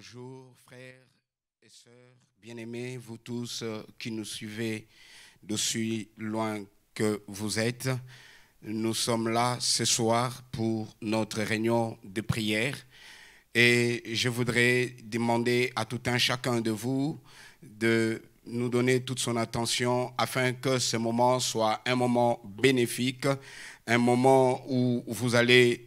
Bonjour frères et sœurs bien-aimés, vous tous qui nous suivez d'aussi loin que vous êtes. Nous sommes là ce soir pour notre réunion de prière et je voudrais demander à tout un chacun de vous de nous donner toute son attention afin que ce moment soit un moment bénéfique, un moment où vous allez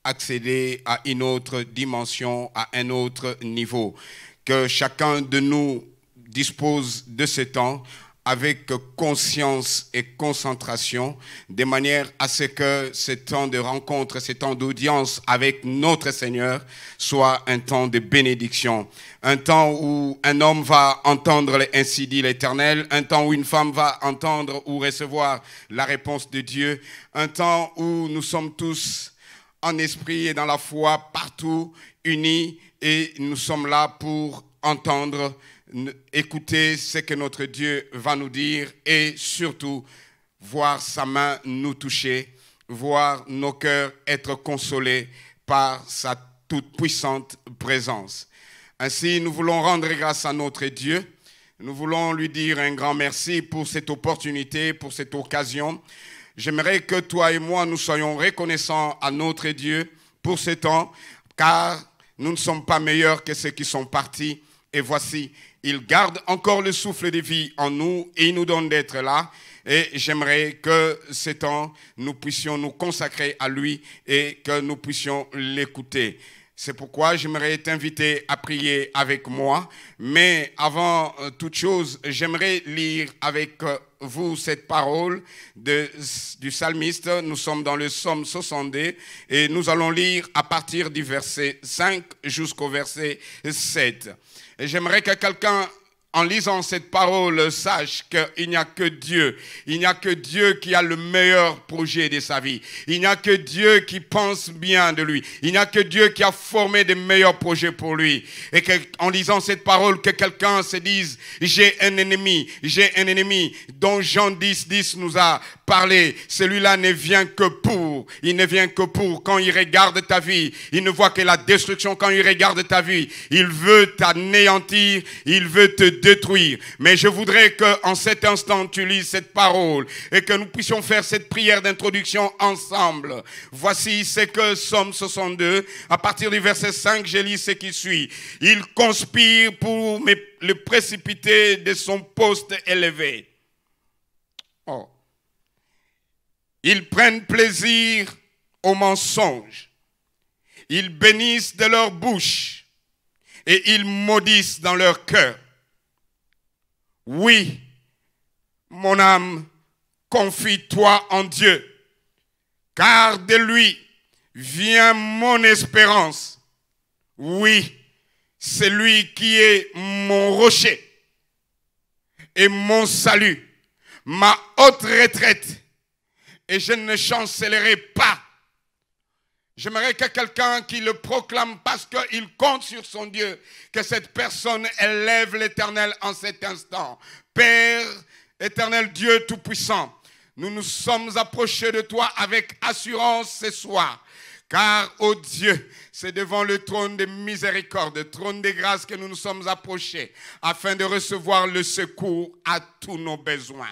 accéder à une autre dimension, à un autre niveau. Que chacun de nous dispose de ce temps avec conscience et concentration, de manière à ce que ce temps de rencontre, ce temps d'audience avec notre Seigneur soit un temps de bénédiction. Un temps où un homme va entendre ainsi dit l'Éternel, un temps où une femme va entendre ou recevoir la réponse de Dieu, un temps où nous sommes tous en esprit et dans la foi, partout, unis, et nous sommes là pour entendre, écouter ce que notre Dieu va nous dire et surtout voir sa main nous toucher, voir nos cœurs être consolés par sa toute puissante présence. Ainsi, nous voulons rendre grâce à notre Dieu. Nous voulons lui dire un grand merci pour cette opportunité, pour cette occasion. J'aimerais que toi et moi, nous soyons reconnaissants à notre Dieu pour ce temps, car nous ne sommes pas meilleurs que ceux qui sont partis. Et voici, il garde encore le souffle de vie en nous et il nous donne d'être là. Et j'aimerais que ce temps, nous puissions nous consacrer à lui et que nous puissions l'écouter. C'est pourquoi j'aimerais t'inviter à prier avec moi. Mais avant toute chose, j'aimerais lire avec vous cette parole du psalmiste. Nous sommes dans le psaume 62 et nous allons lire à partir du verset 5 jusqu'au verset 7. Et j'aimerais que quelqu'un, en lisant cette parole, sache qu'il n'y a que Dieu. Il n'y a que Dieu qui a le meilleur projet de sa vie. Il n'y a que Dieu qui pense bien de lui. Il n'y a que Dieu qui a formé de meilleurs projets pour lui. Et qu'en lisant cette parole, que quelqu'un se dise, j'ai un ennemi dont Jean 10 nous a parlé. Celui-là ne vient que pour. Il ne vient que pour. Quand il regarde ta vie, il ne voit que la destruction. Quand il regarde ta vie, il veut t'anéantir, il veut te détruire. Mais je voudrais qu'en cet instant, tu lises cette parole et que nous puissions faire cette prière d'introduction ensemble. Voici ce que Psaume 62, à partir du verset 5, je lis ce qui suit. Il conspire pour le précipiter de son poste élevé. Oh. Ils prennent plaisir au mensonge. Ils bénissent de leur bouche et ils maudissent dans leur cœur. Oui, mon âme, confie-toi en Dieu, car de lui vient mon espérance. Oui, c'est lui qui est mon rocher et mon salut, ma haute retraite, et je ne chancellerai pas. J'aimerais que quelqu'un qui le proclame parce qu'il compte sur son Dieu, que cette personne élève l'Éternel en cet instant. Père, Éternel Dieu Tout-Puissant, nous nous sommes approchés de toi avec assurance ce soir. Car, ô Dieu, c'est devant le trône de miséricorde, le trône de grâce que nous nous sommes approchés afin de recevoir le secours à tous nos besoins.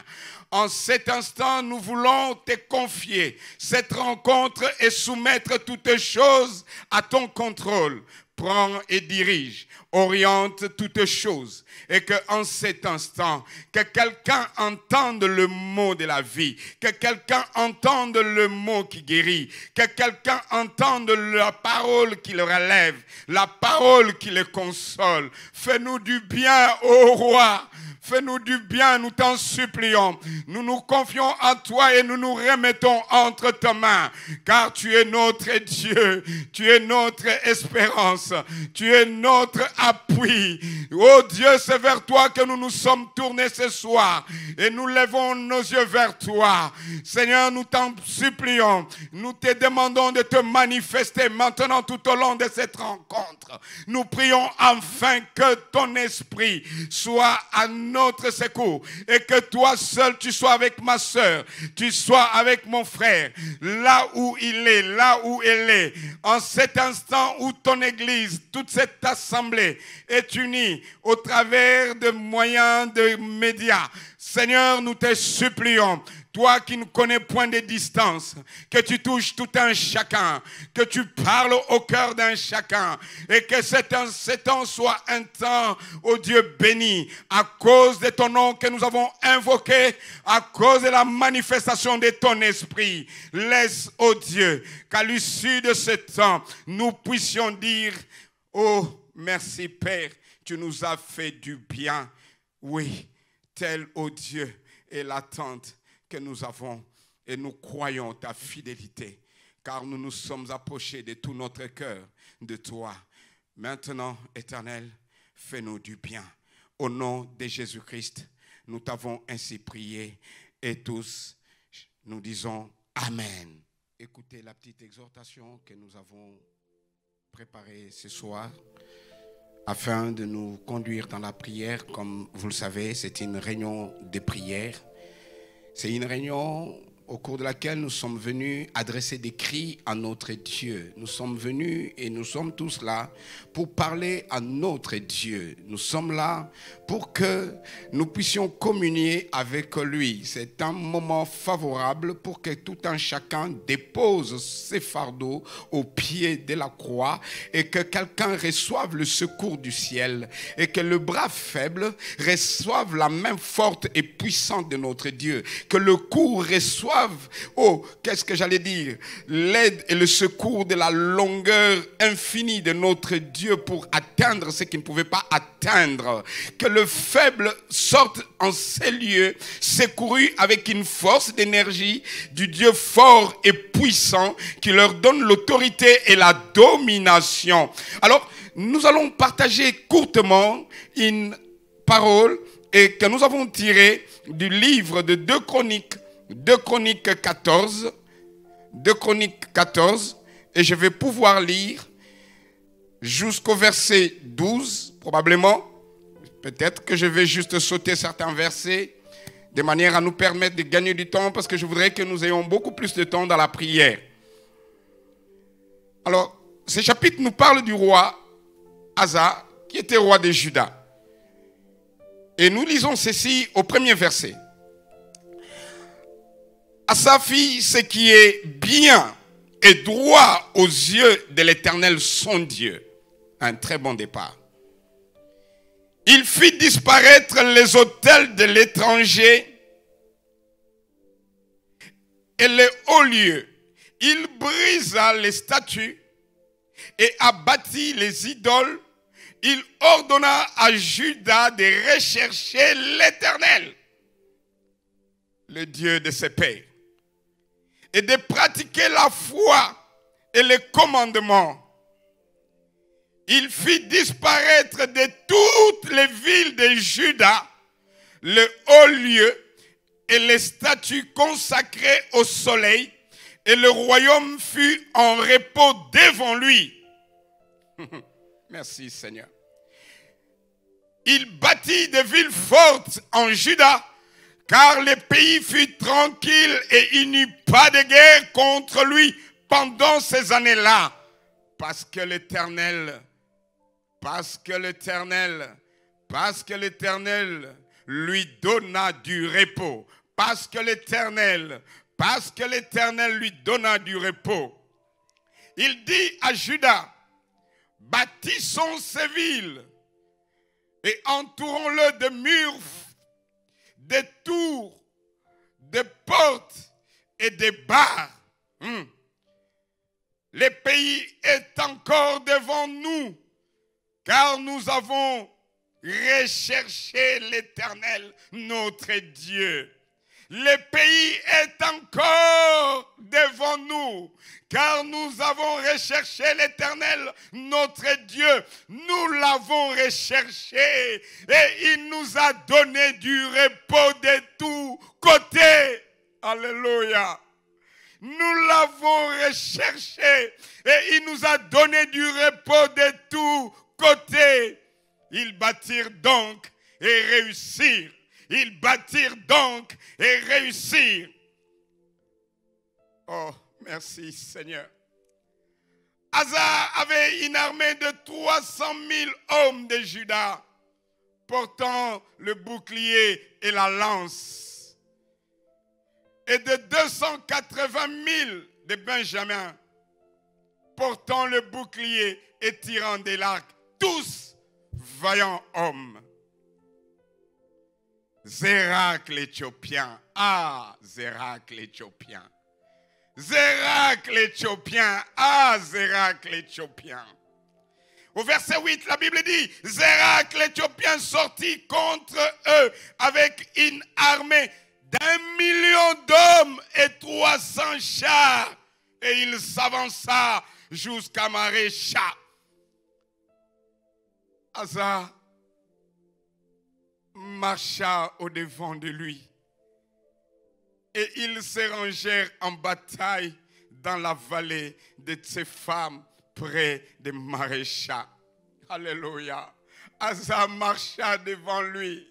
En cet instant, nous voulons te confier cette rencontre et soumettre toutes choses à ton contrôle. Prends et dirige, oriente toutes choses. Et qu'en cet instant, que quelqu'un entende le mot de la vie, que quelqu'un entende le mot qui guérit, que quelqu'un entende la parole qui le relève, la parole qui le console. Fais-nous du bien, ô roi. Fais-nous du bien, nous t'en supplions. Nous nous confions en toi et nous nous remettons entre tes mains. Car tu es notre Dieu, tu es notre espérance, tu es notre appui. Oh Dieu, c'est vers toi que nous nous sommes tournés ce soir. Et nous levons nos yeux vers toi. Seigneur, nous t'en supplions. Nous te demandons de te manifester maintenant tout au long de cette rencontre. Nous prions enfin que ton esprit soit à notre secours et que toi seul tu sois avec ma soeur, tu sois avec mon frère, là où il est, là où elle est, en cet instant où ton église Église, toute cette assemblée est unie au travers de moyens de médias. Seigneur, nous te supplions, toi qui ne connais point de distance, que tu touches tout un chacun, que tu parles au cœur d'un chacun, et que cet temps soit un temps, ô Dieu béni, à cause de ton nom que nous avons invoqué, à cause de la manifestation de ton esprit. Laisse, ô Dieu, qu'à l'issue de ce temps, nous puissions dire, oh, merci Père, tu nous as fait du bien. Oui, tel, ô Dieu, est l'attente que nous avons, et nous croyons ta fidélité, car nous nous sommes approchés de tout notre cœur de toi. Maintenant, Éternel, fais-nous du bien. Au nom de Jésus-Christ, nous t'avons ainsi prié, et tous, nous disons Amen. Écoutez la petite exhortation que nous avons préparée ce soir, afin de nous conduire dans la prière. Comme vous le savez, c'est une réunion de prière. C'est une réunion au cours de laquelle nous sommes venus adresser des cris à notre Dieu. Nous sommes venus et nous sommes tous là pour parler à notre Dieu. Nous sommes là pour que nous puissions communier avec lui. C'est un moment favorable pour que tout un chacun dépose ses fardeaux au pied de la croix et que quelqu'un reçoive le secours du ciel et que le bras faible reçoive la main forte et puissante de notre Dieu. Que le court reçoive, qu'est-ce que j'allais dire? L'aide et le secours de la longueur infinie de notre Dieu pour atteindre ce qu'il ne pouvait pas atteindre. Que le faible sorte en ces lieux, secouru avec une force d'énergie du Dieu fort et puissant qui leur donne l'autorité et la domination. Alors, nous allons partager courtement une parole et que nous avons tirée du livre de 2 Chroniques 14, et je vais pouvoir lire jusqu'au verset 12, probablement. Peut-être que je vais juste sauter certains versets, de manière à nous permettre de gagner du temps, parce que je voudrais que nous ayons beaucoup plus de temps dans la prière. Alors, ce chapitre nous parle du roi Asa, qui était roi de Juda. Et nous lisons ceci au premier verset. Asa fit ce qui est bien et droit aux yeux de l'Éternel son Dieu. Un très bon départ. Il fit disparaître les autels de l'étranger et les hauts lieux. Il brisa les statues et abattit les idoles. Il ordonna à Juda de rechercher l'Éternel, le Dieu de ses pères, et de pratiquer la foi et les commandements. Il fit disparaître de toutes les villes de Juda le haut lieu et les statues consacrées au soleil, et le royaume fut en repos devant lui. Merci Seigneur. Il bâtit des villes fortes en Juda, car le pays fut tranquille et il n'y eut pas de guerre contre lui pendant ces années-là. Parce que l'Éternel lui donna du repos. Parce que l'Éternel lui donna du repos. Il dit à Juda, bâtissons ces villes et entourons-le de murs, de tours, de portes et de barres. Le pays est encore devant nous, car nous avons recherché l'Éternel, notre Dieu. Le pays est encore devant nous, car nous avons recherché l'Éternel, notre Dieu. Nous l'avons recherché et il nous a donné du repos de tous côtés. Alléluia. Nous l'avons recherché et il nous a donné du repos de tous côtés. Ils bâtirent donc et réussirent. Ils bâtirent donc et réussirent. Oh, merci Seigneur. Asa avait une armée de 300 000 hommes de Juda, portant le bouclier et la lance, et de 280 000 de Benjamin, portant le bouclier et tirant de l'arc, tous vaillants hommes. Zérak l'Éthiopien, Zérak l'Éthiopien. Zérak l'Éthiopien, Zérak l'Éthiopien. Au verset 8, la Bible dit, Zérak l'Éthiopien sortit contre eux avec une armée d'1 million d'hommes et 300 chars. Et il s'avança jusqu'à Marécha. Asa marcha au-devant de lui. Et ils se rangèrent en bataille dans la vallée de ses femmes près de Marécha. Alléluia. Asa marcha devant lui.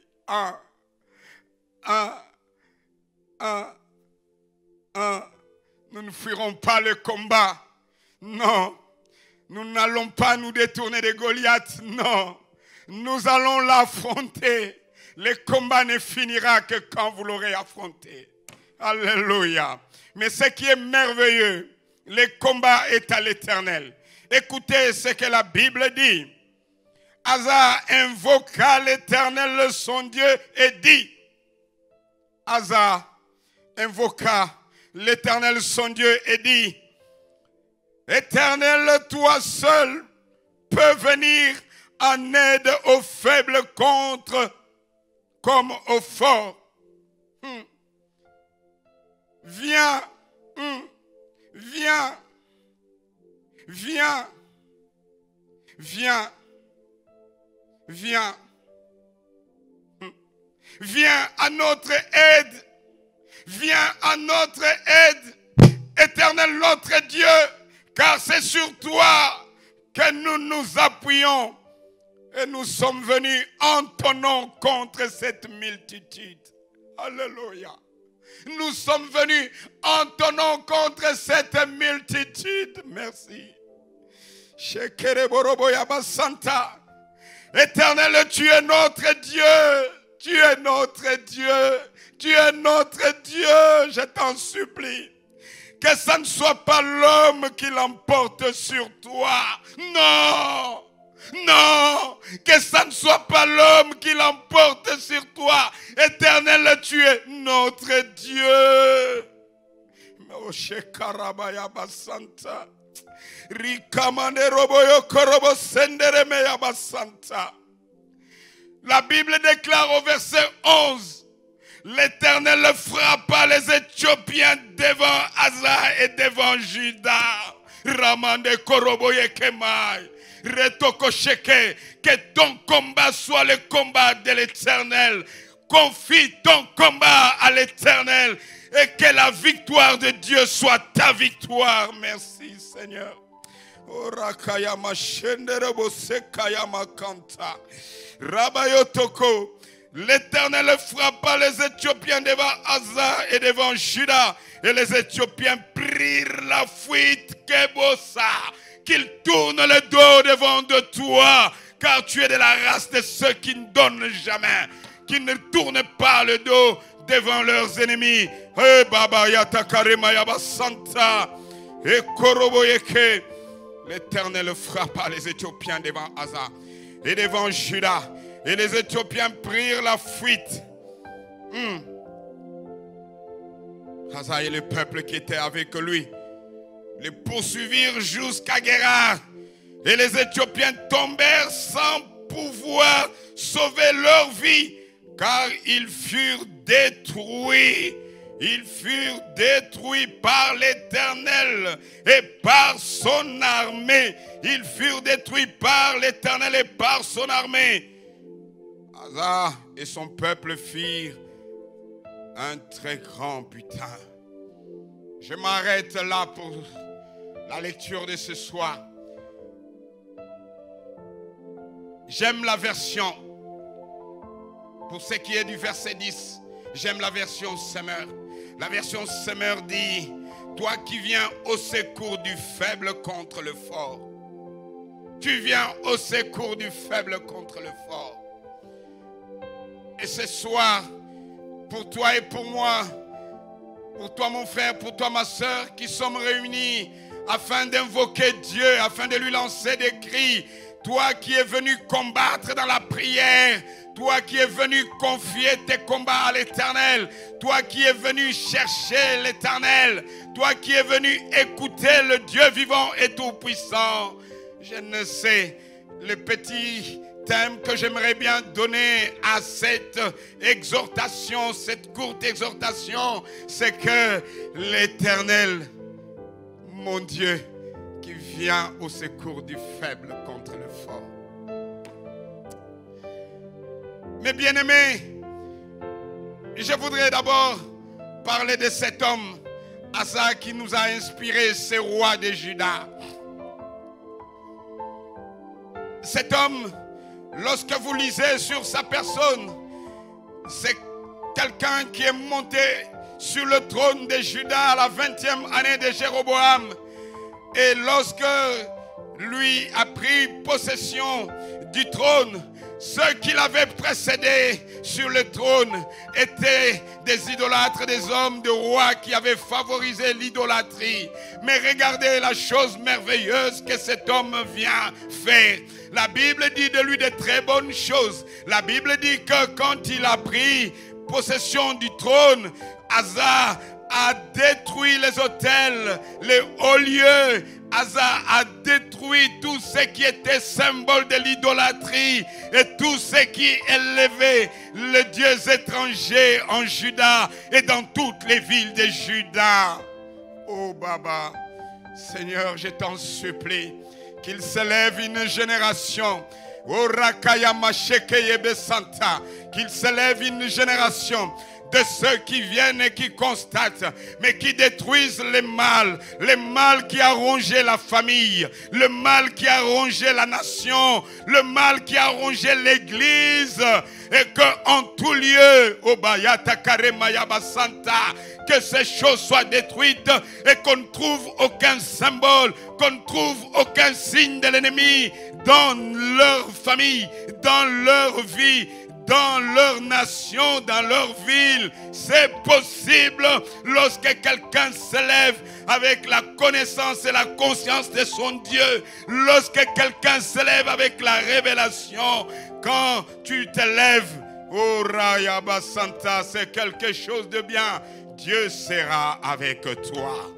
Nous ne fuirons pas le combat. Non. Nous n'allons pas nous détourner de Goliath. Non. Nous allons l'affronter. Le combat ne finira que quand vous l'aurez affronté. Alléluia. Mais ce qui est merveilleux, le combat est à l'Éternel. Écoutez ce que la Bible dit. Asa invoqua l'Éternel son Dieu et dit. Asa invoqua l'Éternel son Dieu et dit. Éternel, toi seul peux venir en aide aux faibles comme aux forts. Viens, viens, viens, viens, viens, viens à notre aide, viens à notre aide, Éternel notre Dieu, car c'est sur toi que nous nous appuyons et nous sommes venus en ton nom contre cette multitude. Alléluia. Nous sommes venus en ton nom contre cette multitude. Merci. Éternel, tu es notre Dieu. Tu es notre Dieu. Tu es notre Dieu. Je t'en supplie. Que ça ne soit pas l'homme qui l'emporte sur toi. Non. Non, que ça ne soit pas l'homme qui l'emporte sur toi. Éternel, tu es notre Dieu. La Bible déclare au verset 11, l'Éternel frappa les Éthiopiens devant Asa et devant Juda. Ramande koroboye kemai. Que ton combat soit le combat de l'Éternel. Confie ton combat à l'Éternel et que la victoire de Dieu soit ta victoire. Merci Seigneur. L'Éternel frappa les Éthiopiens devant Asa et devant Juda, et les Éthiopiens prirent la fuite. Kebosa, qu'ils tournent le dos devant de toi, car tu es de la race de ceux qui ne donnent jamais, qui ne tournent pas le dos devant leurs ennemis. Baba Yatakarema Yabasanta et Koroboyeke. L'Éternel frappa les Éthiopiens devant Asa et devant Juda, et les Éthiopiens prirent la fuite. Asa et le peuple qui était avec lui les poursuivirent jusqu'à Guérar. Et les Éthiopiens tombèrent sans pouvoir sauver leur vie, car ils furent détruits. Ils furent détruits par l'Éternel et par son armée. Ils furent détruits par l'Éternel et par son armée. Asa et son peuple firent un très grand butin. Je m'arrête là pour la lecture de ce soir. J'aime la version, pour ce qui est du verset 10, j'aime la version Semeur. La version Semeur dit Toi qui viens au secours du faible contre le fort. Tu viens au secours du faible contre le fort. Et ce soir, pour toi et pour moi, pour toi mon frère, pour toi ma soeur, qui sommes réunis afin d'invoquer Dieu, afin de lui lancer des cris, toi qui es venu combattre dans la prière, toi qui es venu confier tes combats à l'Éternel, toi qui es venu chercher l'Éternel, toi qui es venu écouter le Dieu vivant et tout-puissant. Je ne sais, le petit thème que j'aimerais bien donner à cette exhortation, cette courte exhortation, c'est que l'Éternel, mon Dieu, qui vient au secours du faible contre le fort. Mes bien-aimés, je voudrais d'abord parler de cet homme, Asa, qui nous a inspiré ces rois de Juda. Cet homme, lorsque vous lisez sur sa personne, c'est quelqu'un qui est monté sur le trône de Juda à la 20e année de Jéroboam. Et lorsque lui a pris possession du trône, ceux qui l'avaient précédé sur le trône étaient des idolâtres, des hommes, des rois qui avaient favorisé l'idolâtrie. Mais regardez la chose merveilleuse que cet homme vient faire. La Bible dit de lui de très bonnes choses. La Bible dit que quand il a pris possession du trône, Asa a détruit les autels, les hauts lieux. Asa a détruit tout ce qui était symbole de l'idolâtrie et tout ce qui élevait les dieux étrangers en Juda et dans toutes les villes de Juda. Oh Baba, Seigneur, je t'en supplie qu'il s'élève une génération. Qu'il s'élève une génération de ceux qui viennent et qui constatent, mais qui détruisent le mal qui a rongé la famille, le mal qui a rongé la nation, le mal qui a rongé l'église, et qu'en tout lieu, que ces choses soient détruites et qu'on ne trouve aucun symbole, qu'on ne trouve aucun signe de l'ennemi dans leur famille, dans leur vie, dans leur nation, dans leur ville. C'est possible lorsque quelqu'un s'élève avec la connaissance et la conscience de son Dieu. Lorsque quelqu'un s'élève avec la révélation. Quand tu t'élèves, oh Rayaba Santa, c'est quelque chose de bien. Dieu sera avec toi.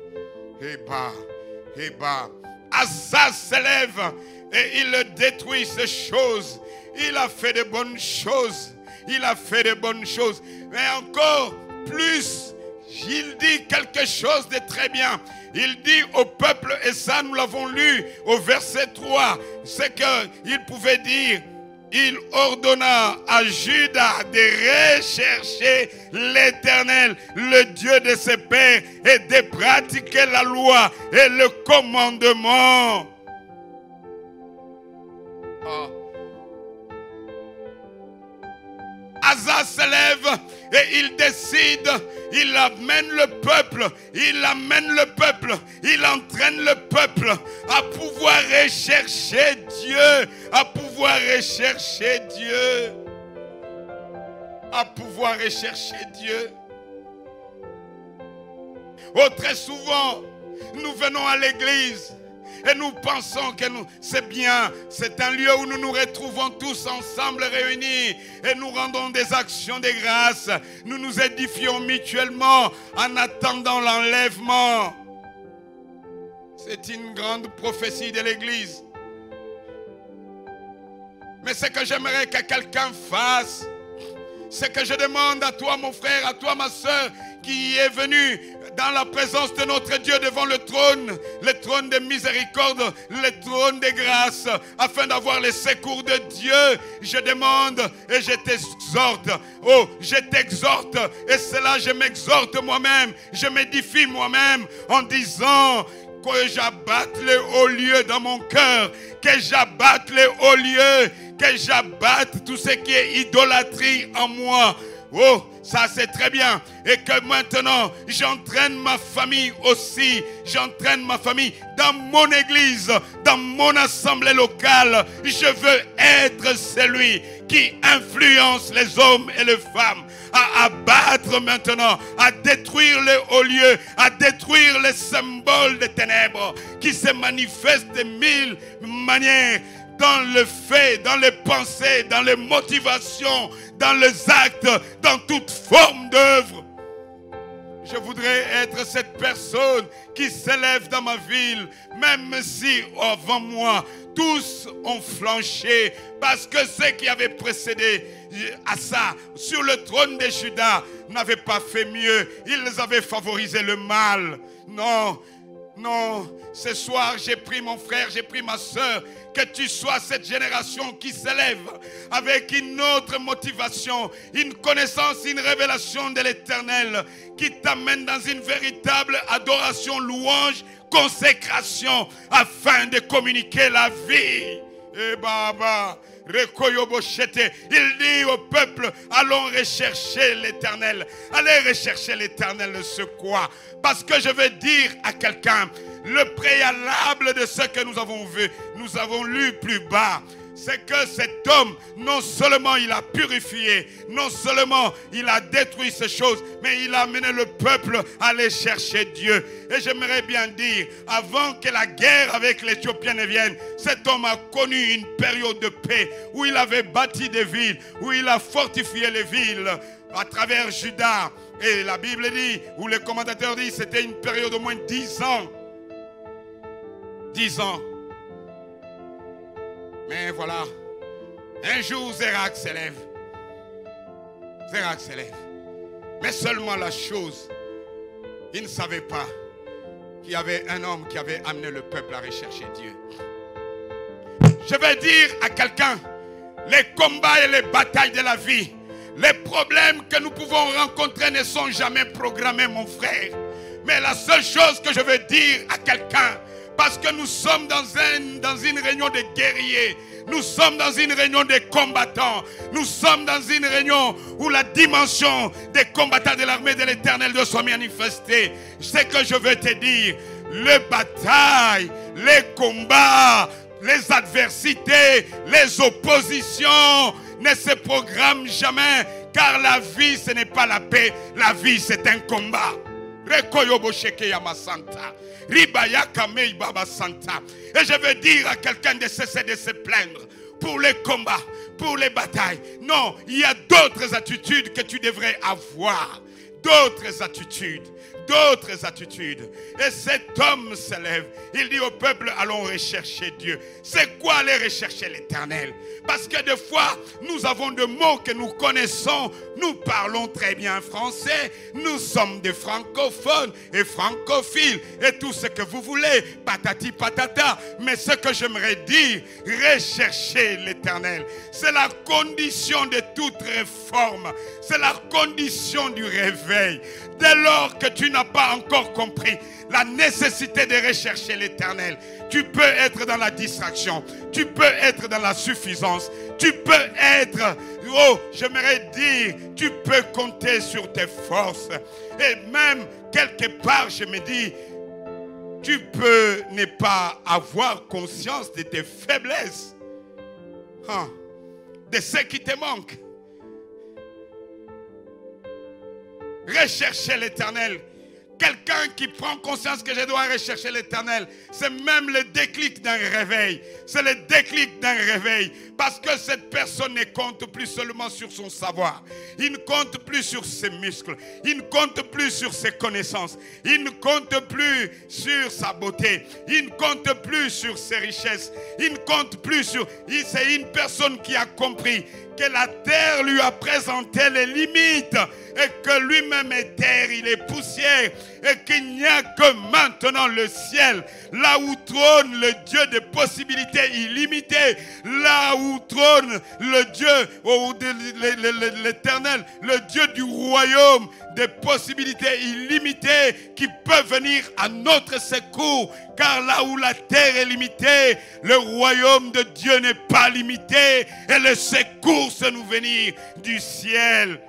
Asa s'élève et il détruit ces choses. Il a fait de bonnes choses. Il a fait de bonnes choses. Mais encore plus, il dit quelque chose de très bien. Il dit au peuple, et ça nous l'avons lu au verset 3, c'est qu'il pouvait dire, il ordonna à Juda de rechercher l'Éternel, le Dieu de ses pères, et de pratiquer la loi et le commandement. Asa s'élève et il décide, il amène le peuple, il entraîne le peuple à pouvoir rechercher Dieu, à pouvoir rechercher Dieu, à pouvoir rechercher Dieu. Oh, très souvent, nous venons à l'église et nous pensons que c'est bien, c'est un lieu où nous nous retrouvons tous ensemble réunis et nous rendons des actions de grâce. Nous nous édifions mutuellement en attendant l'enlèvement. C'est une grande prophétie de l'église. Mais ce que j'aimerais que quelqu'un fasse, c'est que je demande à toi mon frère, à toi ma soeur, qui est venu dans la présence de notre Dieu devant le trône de miséricorde, le trône de grâce, afin d'avoir le secours de Dieu. Je demande et je t'exhorte. Oh, je t'exhorte, et cela je m'exhorte moi-même, je m'édifie moi-même en disant que j'abatte les hauts lieux dans mon cœur, que j'abatte les hauts lieux, que j'abatte tout ce qui est idolâtrie en moi. Oh, ça c'est très bien. Et que maintenant, j'entraîne ma famille aussi. J'entraîne ma famille dans mon église, dans mon assemblée locale. Je veux être celui qui influence les hommes et les femmes à abattre maintenant, à détruire les hauts lieux, à détruire les symboles des ténèbres qui se manifestent de mille manières dans le fait, dans les pensées, dans les motivations, dans les actes, dans toute forme d'œuvre. Je voudrais être cette personne qui s'élève dans ma ville, même si avant moi, tous ont flanché, parce que ceux qui avaient précédé à ça, sur le trône de Juda, n'avaient pas fait mieux. Ils avaient favorisé le mal. Non, non, ce soir, j'ai pris mon frère, j'ai pris ma soeur, que tu sois cette génération qui s'élève avec une autre motivation, une connaissance, une révélation de l'Éternel qui t'amène dans une véritable adoration, louange, consécration afin de communiquer la vie. Et Baba, il dit au peuple, allons rechercher l'Éternel. Allez rechercher l'Éternel, ce quoi? Parce que je vais dire à quelqu'un, le préalable de ce que nous avons vu, nous avons lu plus bas, c'est que cet homme, non seulement il a purifié, non seulement il a détruit ces choses, mais il a amené le peuple à aller chercher Dieu. Et j'aimerais bien dire, avant que la guerre avec l'Éthiopien ne vienne, cet homme a connu une période de paix, où il avait bâti des villes, où il a fortifié les villes, à travers Juda. Et la Bible dit, ou les commentateurs disent, c'était une période d'au moins 10 ans. 10 ans. Mais voilà, un jour Zérak s'élève. Zérak s'élève. Mais seulement la chose, il ne savait pas qu'il y avait un homme qui avait amené le peuple à rechercher Dieu. Je vais dire à quelqu'un, les combats et les batailles de la vie, les problèmes que nous pouvons rencontrer ne sont jamais programmés, mon frère. Mais la seule chose que je veux dire à quelqu'un, parce que nous sommes dans une réunion de guerriers. Nous sommes dans une réunion de combattants. Nous sommes dans une réunion où la dimension des combattants de l'armée de l'Éternel doit se manifester. Ce que je veux te dire, les batailles, les combats, les adversités, les oppositions ne se programment jamais. Car la vie, ce n'est pas la paix. La vie, c'est un combat. Et je veux dire à quelqu'un de cesser de se plaindre pour les combats, pour les batailles. Non, il y a d'autres attitudes que tu devrais avoir. D'autres attitudes. D'autres attitudes. Et cet homme se lève. Il dit au peuple, allons rechercher Dieu. C'est quoi aller rechercher l'Éternel? Parce que des fois, nous avons des mots que nous connaissons. Nous parlons très bien français. Nous sommes des francophones et francophiles. Et tout ce que vous voulez. Patati patata. Mais ce que j'aimerais dire, rechercher l'Éternel. C'est la condition de toute réforme. C'est la condition du réveil. Dès lors que tu n'as pas encore compris la nécessité de rechercher l'Éternel, tu peux être dans la distraction, tu peux être dans la suffisance, tu peux être, oh, j'aimerais dire, tu peux compter sur tes forces. Et même, quelque part, je me dis, tu peux ne pas avoir conscience de tes faiblesses, de ce qui te manque. Rechercher l'Éternel. Quelqu'un qui prend conscience que je dois rechercher l'Éternel, c'est même le déclic d'un réveil. C'est le déclic d'un réveil. Parce que cette personne ne compte plus seulement sur son savoir. Il ne compte plus sur ses muscles. Il ne compte plus sur ses connaissances. Il ne compte plus sur sa beauté. Il ne compte plus sur ses richesses. Il ne compte plus sur... C'est une personne qui a compris que la terre lui a présenté les limites et que lui-même est terre, il est poussière et qu'il n'y a que maintenant le ciel, là où trône le Dieu des possibilités illimitées, là où trône le Dieu, l'Éternel, le Dieu du royaume des possibilités illimitées qui peuvent venir à notre secours. Car là où la terre est limitée, le royaume de Dieu n'est pas limité et le secours se nous venir du ciel.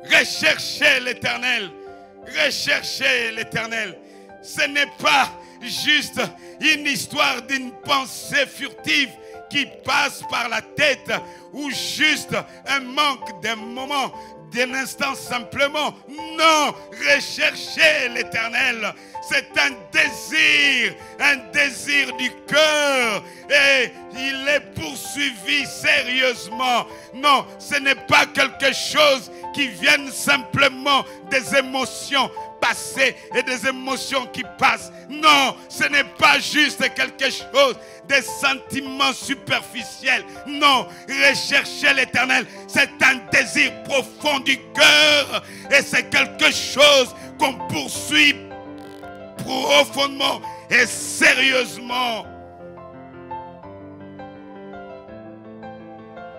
Recherchez l'Éternel. Recherchez l'Éternel. Ce n'est pas juste une histoire d'une pensée furtive qui passe par la tête ou juste un manque d'un moment, d'un instant simplement. Non, recherchez l'Éternel. C'est un désir du cœur et il est poursuivi sérieusement. Non, ce n'est pas quelque chose qui vient simplement des émotions passées et des émotions qui passent. Non, ce n'est pas juste quelque chose, des sentiments superficiels. Non, rechercher l'Éternel, c'est un désir profond du cœur et c'est quelque chose qu'on poursuit profondément et sérieusement.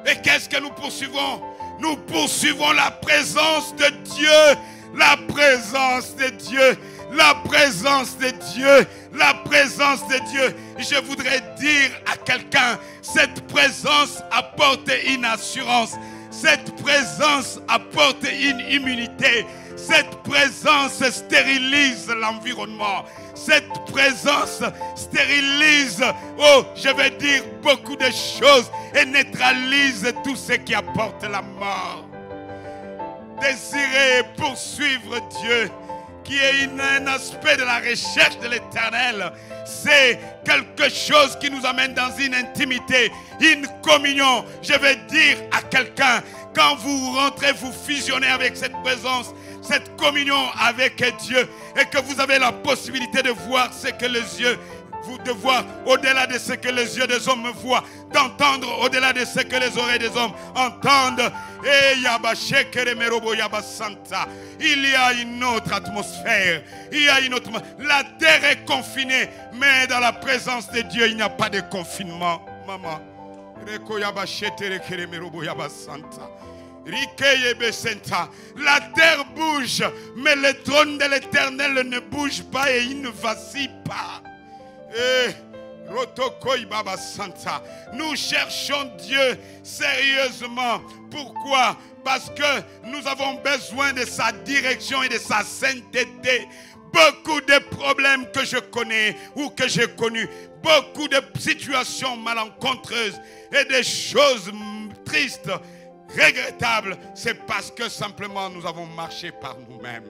Et qu'est-ce que nous poursuivons? Nous poursuivons la présence de Dieu. La présence de Dieu. La présence de Dieu. La présence de Dieu. Je voudrais dire à quelqu'un, cette présence apporte une assurance. Cette présence apporte une immunité. Cette présence stérilise l'environnement. Cette présence stérilise, je vais dire beaucoup de choses et neutralise tout ce qui apporte la mort. Désirer poursuivre Dieu, qui est un aspect de la recherche de l'Éternel, c'est quelque chose qui nous amène dans une intimité, une communion. Je vais dire à quelqu'un, quand vous rentrez, vous fusionnez avec cette présence, cette communion avec Dieu, et que vous avez la possibilité de voir ce que les yeux, de voir au-delà de ce que les yeux des hommes voient, d'entendre au-delà de ce que les oreilles des hommes entendent. Et il y a une autre atmosphère. Il y a une autre. La terre est confinée, mais dans la présence de Dieu, il n'y a pas de confinement. Maman. La terre bouge, mais le trône de l'Éternel ne bouge pas et il ne vacille pas. Nous cherchons Dieu sérieusement. Pourquoi? Parce que nous avons besoin de sa direction et de sa sainteté. Beaucoup de problèmes que je connais ou que j'ai connus, beaucoup de situations malencontreuses et des choses tristes, regrettable, c'est parce que simplement nous avons marché par nous-mêmes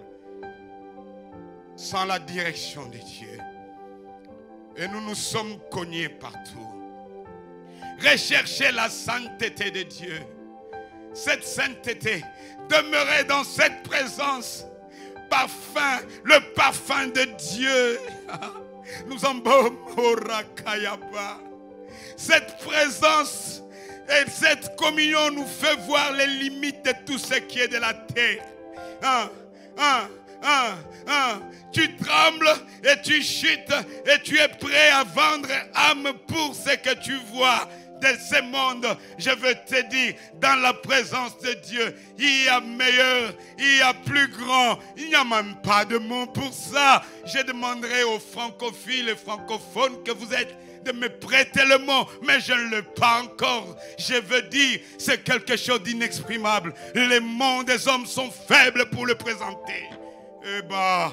sans la direction de Dieu et nous nous sommes cognés partout. Recherchez la sainteté de Dieu, cette sainteté, demeurer dans cette présence, parfum, le parfum de Dieu. Nous embaume au Rakayaba. Cette présence et cette communion nous fait voir les limites de tout ce qui est de la terre. Tu trembles et tu chutes et tu es prêt à vendre âme pour ce que tu vois de ce monde. Je veux te dire, dans la présence de Dieu, il y a meilleur, il y a plus grand. Il n'y a même pas de mot pour ça. Je demanderai aux francophiles et francophones que vous êtes de me prêter le mot, mais je ne l'ai pas encore. Je veux dire, c'est quelque chose d'inexprimable. Les mots des hommes sont faibles pour le présenter. Eh bien,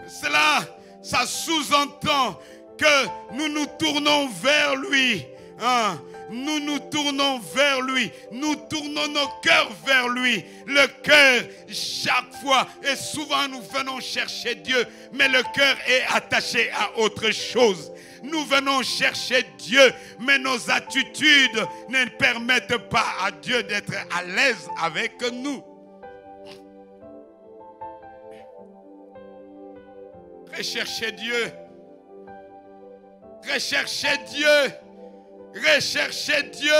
cela, ça sous-entend que nous nous tournons vers lui. Nous nous tournons vers lui. Nous tournons nos cœurs vers lui. Le cœur, chaque fois, et souvent nous venons chercher Dieu, mais le cœur est attaché à autre chose. Nous venons chercher Dieu, mais nos attitudes ne permettent pas à Dieu d'être à l'aise avec nous. Recherchez Dieu. Recherchez Dieu. Recherchez Dieu.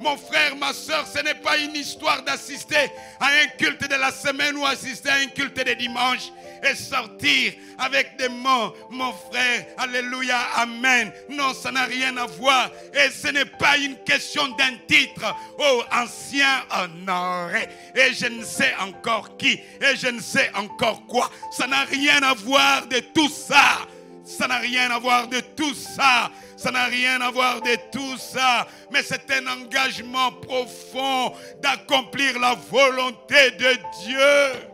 Mon frère, ma soeur, ce n'est pas une histoire d'assister à un culte de la semaine ou assister à un culte de dimanche et sortir avec des mots, mon frère, alléluia, amen. Non, ça n'a rien à voir. Et ce n'est pas une question d'un titre. Oh, ancien honoré. Et je ne sais encore qui. Et je ne sais encore quoi. Ça n'a rien à voir de tout ça. Ça n'a rien à voir de tout ça. Ça n'a rien à voir de tout ça. Mais c'est un engagement profond d'accomplir la volonté de Dieu.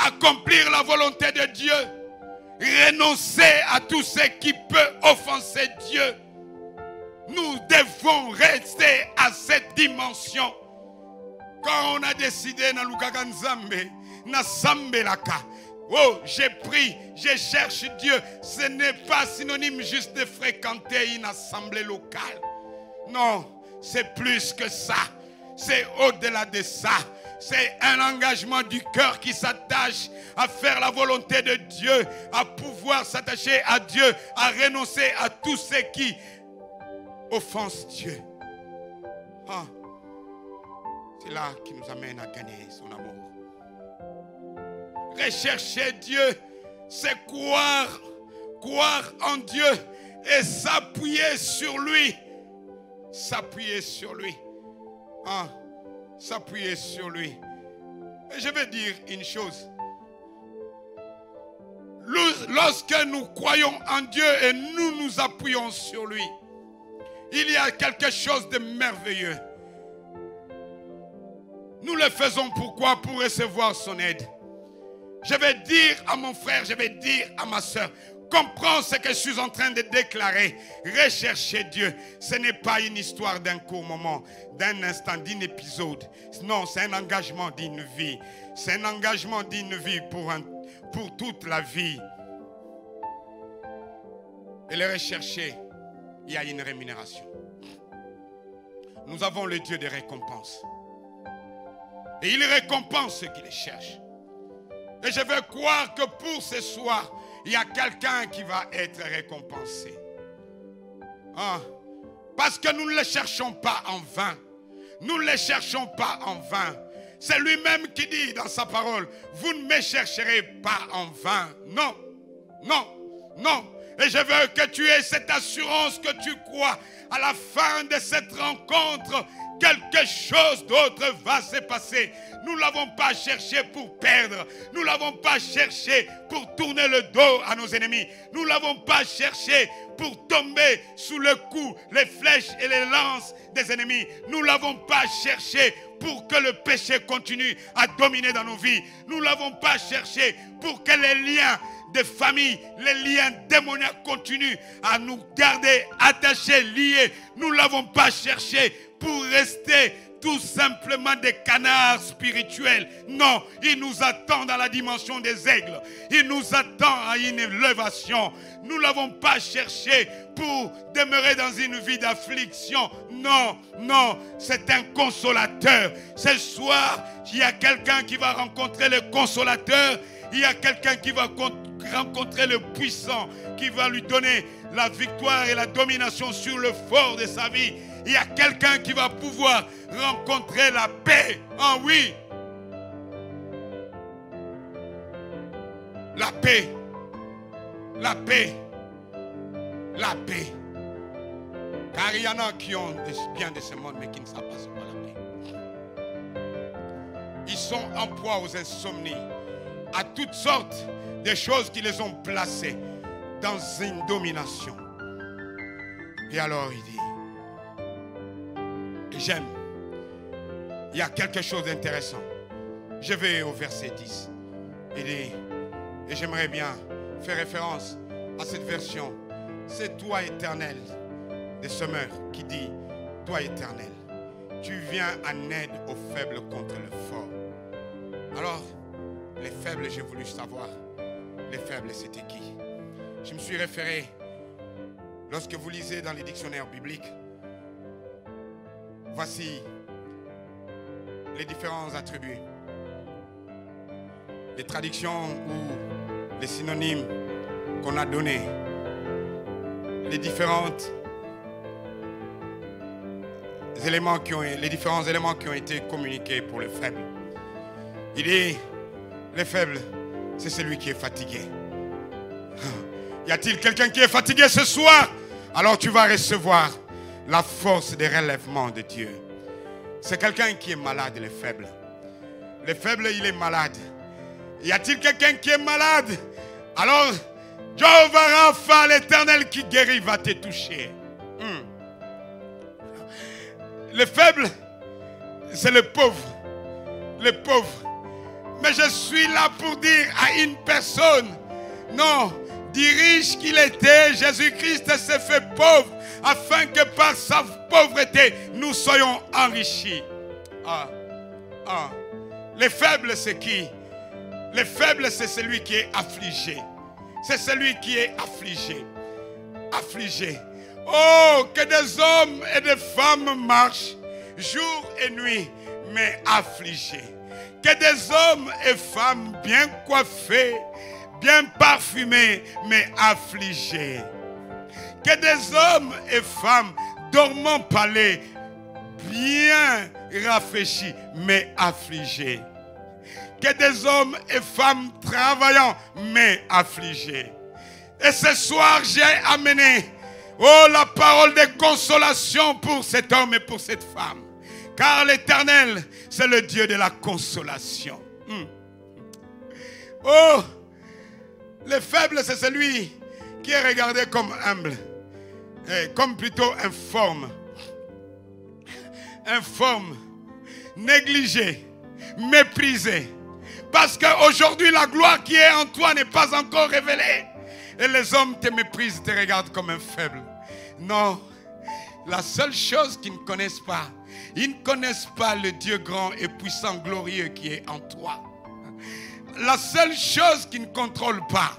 Accomplir la volonté de Dieu. Renoncer à tout ce qui peut offenser Dieu. Nous devons rester à cette dimension. Quand on a décidé dans Lukaga Nzambe, na Sambelaka, oh, j'ai pris, je cherche Dieu. Ce n'est pas synonyme juste de fréquenter une assemblée locale. Non, c'est plus que ça. C'est au-delà de ça. C'est un engagement du cœur qui s'attache à faire la volonté de Dieu, à pouvoir s'attacher à Dieu, à renoncer à tout ce qui offense Dieu. Ah. C'est là qui nous amène à gagner son amour. Rechercher Dieu, c'est croire en Dieu et s'appuyer sur lui. S'appuyer sur lui. Ah, s'appuyer sur lui. Et je vais dire une chose. Lorsque nous croyons en Dieu et nous nous appuyons sur lui, il y a quelque chose de merveilleux. Nous le faisons pourquoi? Pour recevoir son aide. Je vais dire à mon frère, je vais dire à ma soeur, comprends ce que je suis en train de déclarer. Rechercher Dieu, ce n'est pas une histoire d'un court moment, d'un instant, d'un épisode. Non, c'est un engagement d'une vie. C'est un engagement d'une vie pour toute la vie. Et le rechercher, il y a une rémunération. Nous avons le Dieu des récompenses. Et il récompense ceux qui les cherchent. Et je veux croire que pour ce soir, il y a quelqu'un qui va être récompensé. Ah, parce que nous ne les cherchons pas en vain. Nous ne les cherchons pas en vain. C'est lui-même qui dit dans sa parole, vous ne me chercherez pas en vain. Non, non, non. Et je veux que tu aies cette assurance que tu crois à la fin de cette rencontre. Quelque chose d'autre va se passer. Nous ne l'avons pas cherché pour perdre. Nous ne l'avons pas cherché pour tourner le dos à nos ennemis. Nous ne l'avons pas cherché pour tomber sous le coup, les flèches et les lances des ennemis. Nous ne l'avons pas cherché pour que le péché continue à dominer dans nos vies. Nous ne l'avons pas cherché pour que les liens de famille, les liens démoniaques continuent à nous garder attachés, liés. Nous ne l'avons pas cherché pour rester tout simplement des canards spirituels. Non, il nous attend dans la dimension des aigles. Il nous attend à une élévation. Nous ne l'avons pas cherché pour demeurer dans une vie d'affliction. Non, non, c'est un consolateur. Ce soir, il y a quelqu'un qui va rencontrer le consolateur. Il y a quelqu'un qui va rencontrer le puissant, qui va lui donner la victoire et la domination sur le fort de sa vie. Il y a quelqu'un qui va pouvoir rencontrer la paix. Ah oui. La paix. La paix. La paix. Car il y en a qui ont bien de ce monde, mais qui ne savent pas ce qu'est la paix. Ils sont en proie aux insomnies, à toutes sortes de choses qui les ont placés dans une domination. Et alors il dit, j'aime, il y a quelque chose d'intéressant. Je vais au verset 10. Il dit, et j'aimerais bien faire référence à cette version. C'est toi, Éternel, des semeurs, qui dit, toi, Éternel, tu viens en aide aux faibles contre le fort. Alors, les faibles, j'ai voulu savoir, les faibles, c'était qui? Je me suis référé, lorsque vous lisez dans les dictionnaires bibliques, voici les différents attributs, les traductions ou les synonymes qu'on a donnés, les différents éléments qui ont été communiqués pour les faibles. Il dit, les faibles, c'est celui qui est fatigué. Y a-t-il quelqu'un qui est fatigué ce soir? Alors tu vas recevoir la force des relèvements de Dieu. C'est quelqu'un qui est malade, les faibles. Les faibles, il est malade. Y a-t-il quelqu'un qui est malade? Alors, Jehovah Rapha, l'Éternel qui guérit, va te toucher. Les faibles, c'est les pauvres. Les pauvres. Mais je suis là pour dire à une personne, non, dit riche qu'il était, Jésus-Christ s'est fait pauvre, afin que par sa pauvreté, nous soyons enrichis. Les faibles, c'est qui? Les faibles, c'est celui qui est affligé. C'est celui qui est affligé. Affligé. Oh, que des hommes et des femmes marchent jour et nuit, mais affligés. Que des hommes et femmes bien coiffés, bien parfumés, mais affligés. Que des hommes et femmes dormant palais, bien rafraîchis, mais affligés. Que des hommes et femmes travaillant, mais affligés. Et ce soir, j'ai amené, oh, la parole de consolation pour cet homme et pour cette femme. Car l'Éternel, c'est le Dieu de la consolation. Oh, le faible, c'est celui qui est regardé comme humble, comme plutôt informe, négligé, méprisé. Parce qu'aujourd'hui, la gloire qui est en toi n'est pas encore révélée. Et les hommes te méprisent, te regardent comme un faible. Non, la seule chose qu'ils ne connaissent pas, ils ne connaissent pas le Dieu grand et puissant, glorieux qui est en toi. La seule chose qu'ils ne contrôlent pas,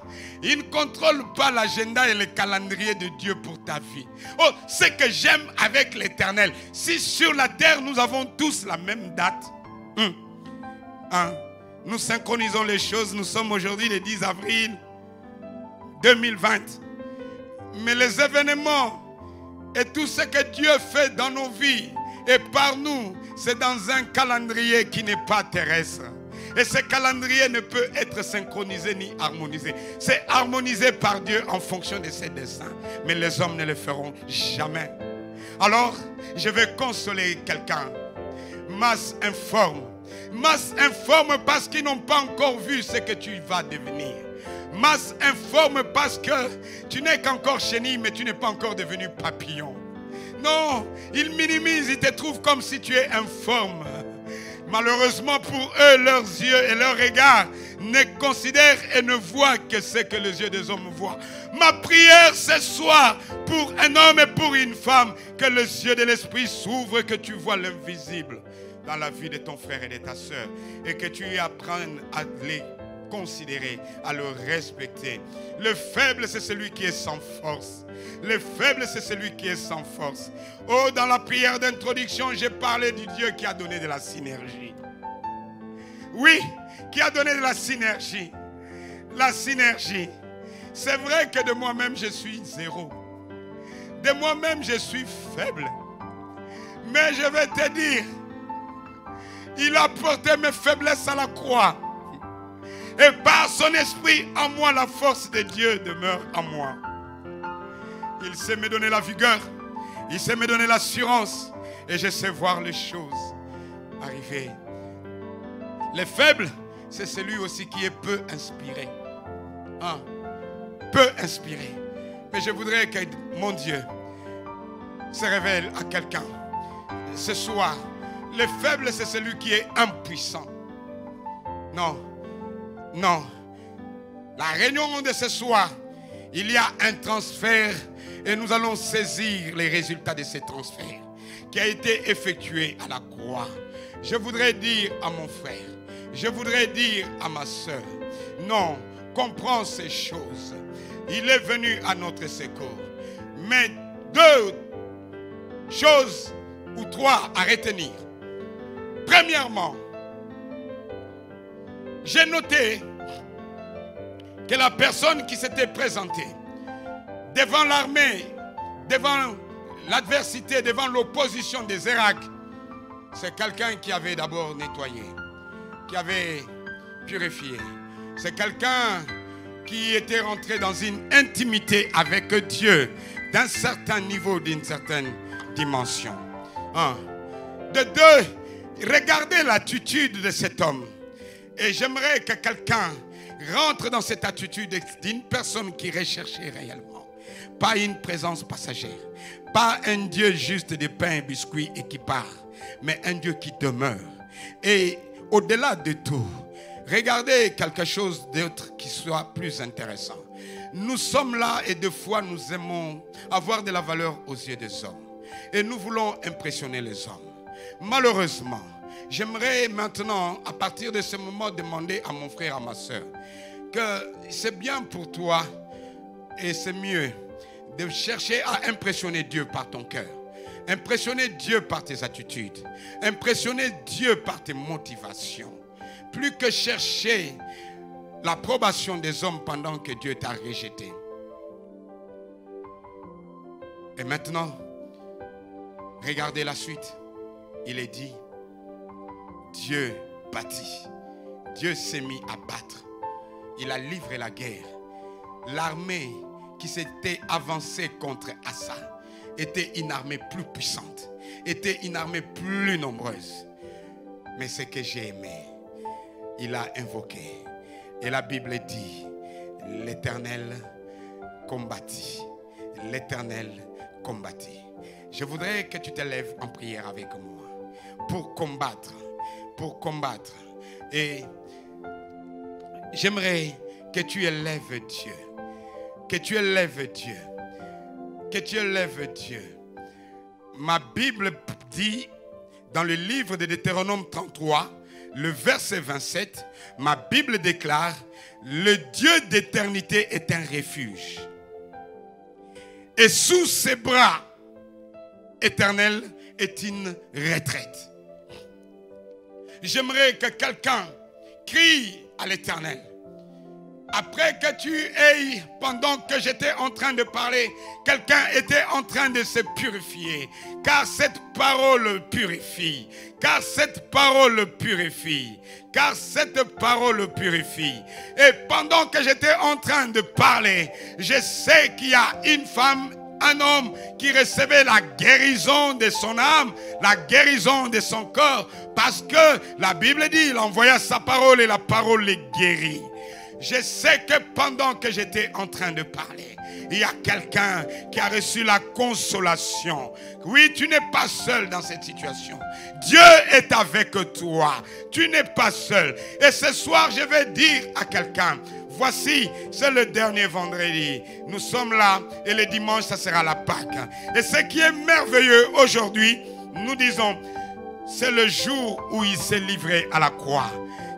ils ne contrôlent pas l'agenda et le calendrier de Dieu pour ta vie. Oh, ce que j'aime avec l'Éternel, si sur la terre nous avons tous la même date, nous synchronisons les choses, nous sommes aujourd'hui le 10 avril 2020. Mais les événements et tout ce que Dieu fait dans nos vies et par nous, c'est dans un calendrier qui n'est pas terrestre. Et ce calendrier ne peut être synchronisé ni harmonisé. C'est harmonisé par Dieu en fonction de ses desseins. Mais les hommes ne le feront jamais. Alors, je vais consoler quelqu'un. Masse informe. Masse informe parce qu'ils n'ont pas encore vu ce que tu vas devenir. Masse informe parce que tu n'es qu'encore chenille, mais tu n'es pas encore devenu papillon. Non, ils minimisent, ils te trouvent comme si tu es informe. Malheureusement pour eux, leurs yeux et leurs regards ne considèrent et ne voient que ce que les yeux des hommes voient. Ma prière ce soir pour un homme et pour une femme, que les yeux de l'esprit s'ouvrent, que tu vois l'invisible dans la vie de ton frère et de ta soeur, et que tu apprennes à les considérer, à le respecter. Le faible, c'est celui qui est sans force. Le faible, c'est celui qui est sans force. Oh, dans la prière d'introduction, j'ai parlé du Dieu qui a donné de la synergie. Oui, qui a donné de la synergie. La synergie. C'est vrai que de moi-même, je suis zéro. De moi-même, je suis faible. Mais je vais te dire, il a porté mes faiblesses à la croix. Et par son esprit en moi, la force de Dieu demeure en moi. Il sait me donner la vigueur. Il sait me donner l'assurance. Et je sais voir les choses arriver. Les faibles, c'est celui aussi qui est peu inspiré. Peu inspiré. Mais je voudrais que mon Dieu se révèle à quelqu'un ce soir. Le faible, c'est celui qui est impuissant. Non. Non. La réunion de ce soir, il y a un transfert et nous allons saisir les résultats de ce transfert qui a été effectué à la croix. Je voudrais dire à mon frère, je voudrais dire à ma soeur, non, comprends ces choses. Il est venu à notre secours. Mais 2 choses ou 3 à retenir. Premièrement, j'ai noté que la personne qui s'était présentée devant l'armée, devant l'adversité, devant l'opposition des Irak, c'est quelqu'un qui avait d'abord nettoyé, qui avait purifié. C'est quelqu'un qui était rentré dans une intimité avec Dieu d'un certain niveau, d'une certaine dimension. 1. De deux, regardez l'attitude de cet homme. Et j'aimerais que quelqu'un rentre dans cette attitude d'une personne qui recherchait réellement. Pas une présence passagère. Pas un Dieu juste de pain et biscuits et qui part. Mais un Dieu qui demeure. Et au-delà de tout, regardez quelque chose d'autre qui soit plus intéressant. Nous sommes là et des fois nous aimons avoir de la valeur aux yeux des hommes. Et nous voulons impressionner les hommes. Malheureusement, j'aimerais maintenant, à partir de ce moment, demander à mon frère, à ma soeur, que c'est bien pour toi et c'est mieux de chercher à impressionner Dieu par ton cœur. Impressionner Dieu par tes attitudes. Impressionner Dieu par tes motivations. Plus que chercher l'approbation des hommes pendant que Dieu t'a rejeté. Et maintenant, regardez la suite. Il est dit, Dieu bâtit. Dieu s'est mis à battre. Il a livré la guerre. L'armée qui s'était avancée contre Asa était une armée plus puissante, était une armée plus nombreuse. Mais ce que j'ai aimé, il a invoqué. Et la Bible dit, l'Éternel combattit. L'Éternel combattit. Je voudrais que tu te lèves en prière avec moi pour combattre. Pour combattre. Et j'aimerais que tu élèves Dieu. Que tu élèves Dieu. Que tu élèves Dieu. Ma Bible dit dans le livre de Deutéronome 33, le verset 27, ma Bible déclare, le Dieu d'éternité est un refuge. Et sous ses bras éternels est une retraite. J'aimerais que quelqu'un crie à l'Éternel. Après que tu aies, pendant que j'étais en train de parler, quelqu'un était en train de se purifier. Car cette parole purifie. Car cette parole purifie. Car cette parole purifie. Et pendant que j'étais en train de parler, je sais qu'il y a une femme, un homme qui recevait la guérison de son âme, la guérison de son corps. Parce que la Bible dit, il envoya sa parole et la parole les guérit. Je sais que pendant que j'étais en train de parler, il y a quelqu'un qui a reçu la consolation. Oui, tu n'es pas seul dans cette situation. Dieu est avec toi. Tu n'es pas seul. Et ce soir, je vais dire à quelqu'un, voici, c'est le dernier vendredi. Nous sommes là et le dimanche, ça sera la Pâque. Et ce qui est merveilleux aujourd'hui, nous disons, c'est le jour où il s'est livré à la croix.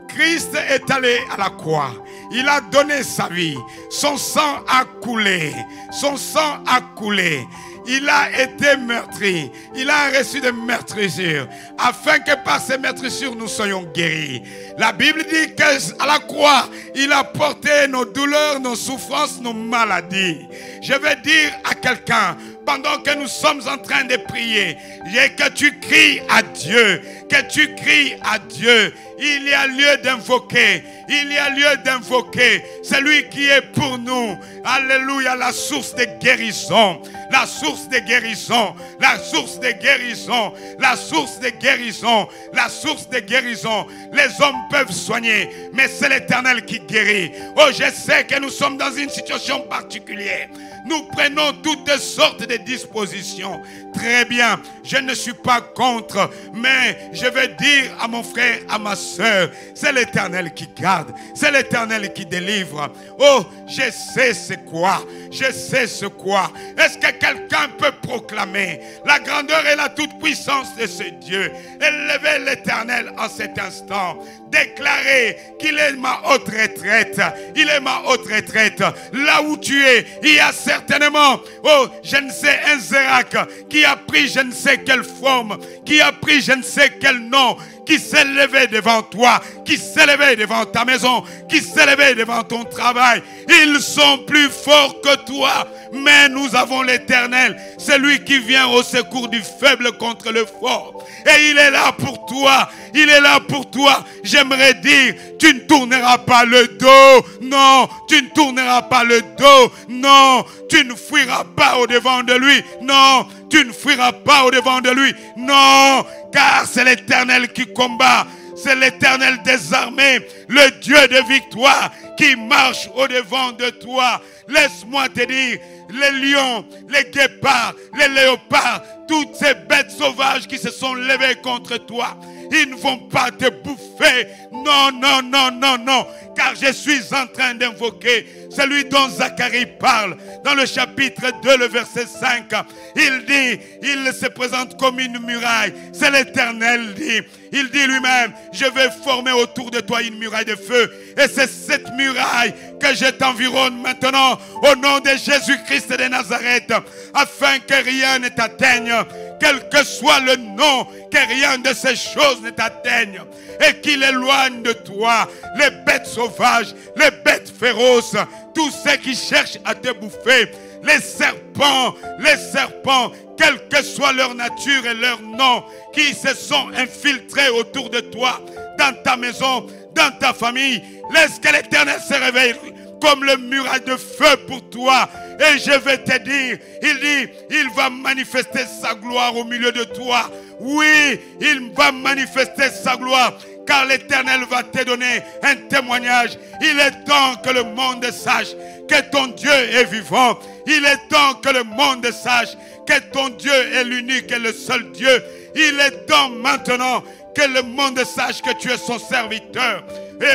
Christ est allé à la croix. Il a donné sa vie. Son sang a coulé. Son sang a coulé. Il a été meurtri. Il a reçu des meurtrissures. Afin que par ces meurtrissures, nous soyons guéris. La Bible dit qu'à la croix, il a porté nos douleurs, nos souffrances, nos maladies. Je vais dire à quelqu'un, pendant que nous sommes en train de prier, et que tu cries à Dieu, que tu cries à Dieu, il y a lieu d'invoquer, il y a lieu d'invoquer celui qui est pour nous. Alléluia, la source de guérison, la source de guérison, la source de guérison, la source de guérison, la source de guérison. Les hommes peuvent soigner, mais c'est l'Éternel qui guérit. Oh, je sais que nous sommes dans une situation particulière. Nous prenons toutes sortes de dispositions. Très bien, je ne suis pas contre, mais je vais dire à mon frère, à ma soeur, c'est l'Éternel qui garde, c'est l'Éternel qui délivre. Oh, je sais c'est quoi, je sais ce quoi. Est-ce que quelqu'un peut proclamer la grandeur et la toute-puissance de ce Dieu? Élevez l'Éternel en cet instant. Déclarer qu'il est ma haute retraite. Il est ma haute retraite. Là où tu es, il y a certainement, oh, je ne sais, un Zérak qui a pris je ne sais quelle forme, qui a pris je ne sais quel nom, qui s'est levé devant toi, qui s'est levé devant ta maison, qui s'est levé devant ton travail. Ils sont plus forts que toi, mais nous avons l'Éternel, celui qui vient au secours du faible contre le fort. Et il est là pour toi, il est là pour toi. J'aimerais dire, tu ne tourneras pas le dos, non, tu ne tourneras pas le dos, non, tu ne fuiras pas au devant de lui, non, tu ne fuiras pas au devant de lui, non, car c'est l'Éternel qui combat. C'est l'Éternel des armées, le Dieu de victoire qui marche au-devant de toi. Laisse-moi te dire, les lions, les guépards, les léopards, toutes ces bêtes sauvages qui se sont levées contre toi, ils ne vont pas te bouffer. Non, non, non, non, non. Car je suis en train d'invoquer celui dont Zacharie parle. Dans le chapitre 2, le verset 5, il dit, il se présente comme une muraille. C'est l'Éternel dit. Il dit lui-même, je vais former autour de toi une muraille de feu. Et c'est cette muraille que je t'environne maintenant au nom de Jésus-Christ de Nazareth, afin que rien ne t'atteigne, quel que soit le nom, que rien de ces choses ne t'atteigne, et qu'il éloigne de toi les bêtes sauvages, les bêtes féroces, tous ceux qui cherchent à te bouffer, les serpents, quelle que soit leur nature et leur nom, qui se sont infiltrés autour de toi, dans ta maison, dans ta famille. Laisse que l'Éternel se réveille comme le muraille de feu pour toi. Et je vais te dire, il dit, il va manifester sa gloire au milieu de toi. Oui, il va manifester sa gloire, car l'Éternel va te donner un témoignage. Il est temps que le monde sache que ton Dieu est vivant. Il est temps que le monde sache que ton Dieu est l'unique et le seul Dieu. Il est temps maintenant que le monde sache que tu es son serviteur. Et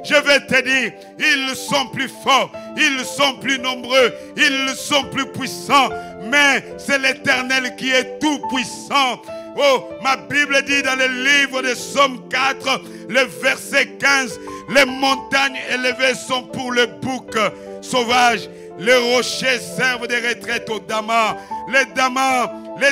je vais te dire, ils sont plus forts, ils sont plus nombreux, ils sont plus puissants, mais c'est l'Éternel qui est tout puissant. Oh, ma Bible dit dans le livre de Psaume 4, le verset 15, les montagnes élevées sont pour le bouc sauvage. Les rochers servent de retraite aux damans. Les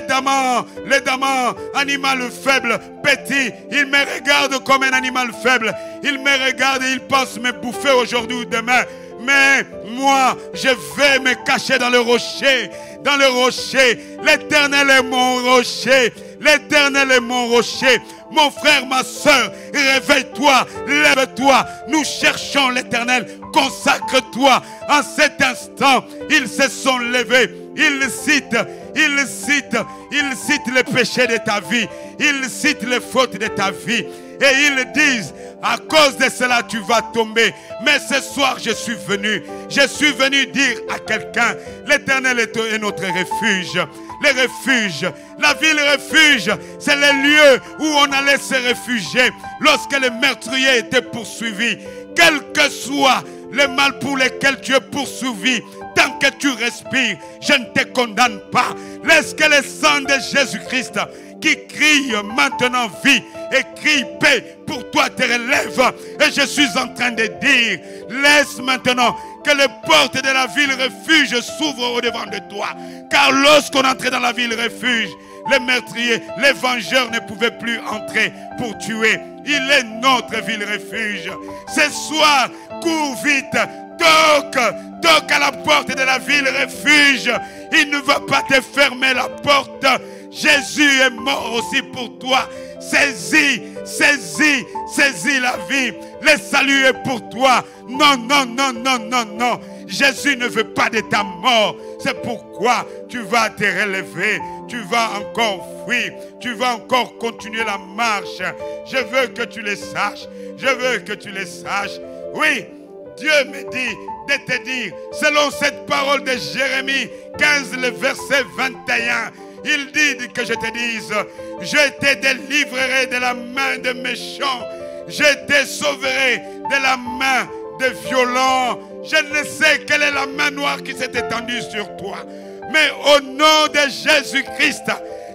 damans, animal faible, petit. Il me regarde comme un animal faible. Il me regarde et il pense me bouffer aujourd'hui ou demain. Mais moi, je vais me cacher dans le rocher. Dans le rocher. L'Éternel est mon rocher. L'Éternel est mon rocher. Mon frère, ma soeur, réveille-toi, lève-toi. Nous cherchons l'Éternel. Consacre-toi. En cet instant, ils se sont levés. Ils citent les péchés de ta vie. Ils citent les fautes de ta vie. Et ils disent, à cause de cela, tu vas tomber. Mais ce soir, je suis venu dire à quelqu'un, l'Éternel est notre refuge. Les refuges, la ville refuge, c'est les lieux où on allait se réfugier lorsque le meurtrier était poursuivi. Quel que soit le mal pour lequel tu es poursuivi, tant que tu respires, je ne te condamne pas. Laisse que le sang de Jésus-Christ qui crie maintenant vie et crie paix pour toi te relève. Et je suis en train de dire, laisse maintenant que les portes de la ville refuge s'ouvrent au-devant de toi. Car lorsqu'on entrait dans la ville refuge, les meurtriers, les vengeurs ne pouvaient plus entrer pour tuer. Il est notre ville refuge. Ce soir, cours vite, toque à la porte de la ville refuge. Il ne va pas te fermer la porte. Jésus est mort aussi pour toi. Saisis la vie. Le salut est pour toi. Non. Jésus ne veut pas de ta mort. C'est pourquoi tu vas te relever. Tu vas encore fuir. Tu vas encore continuer la marche. Je veux que tu le saches. Oui, Dieu me dit de te dire, selon cette parole de Jérémie 15, le verset 21, il dit que je te dise, je te délivrerai de la main des méchants, je te sauverai de la main des violents. Je ne sais quelle est la main noire qui s'est étendue sur toi, mais au nom de Jésus-Christ,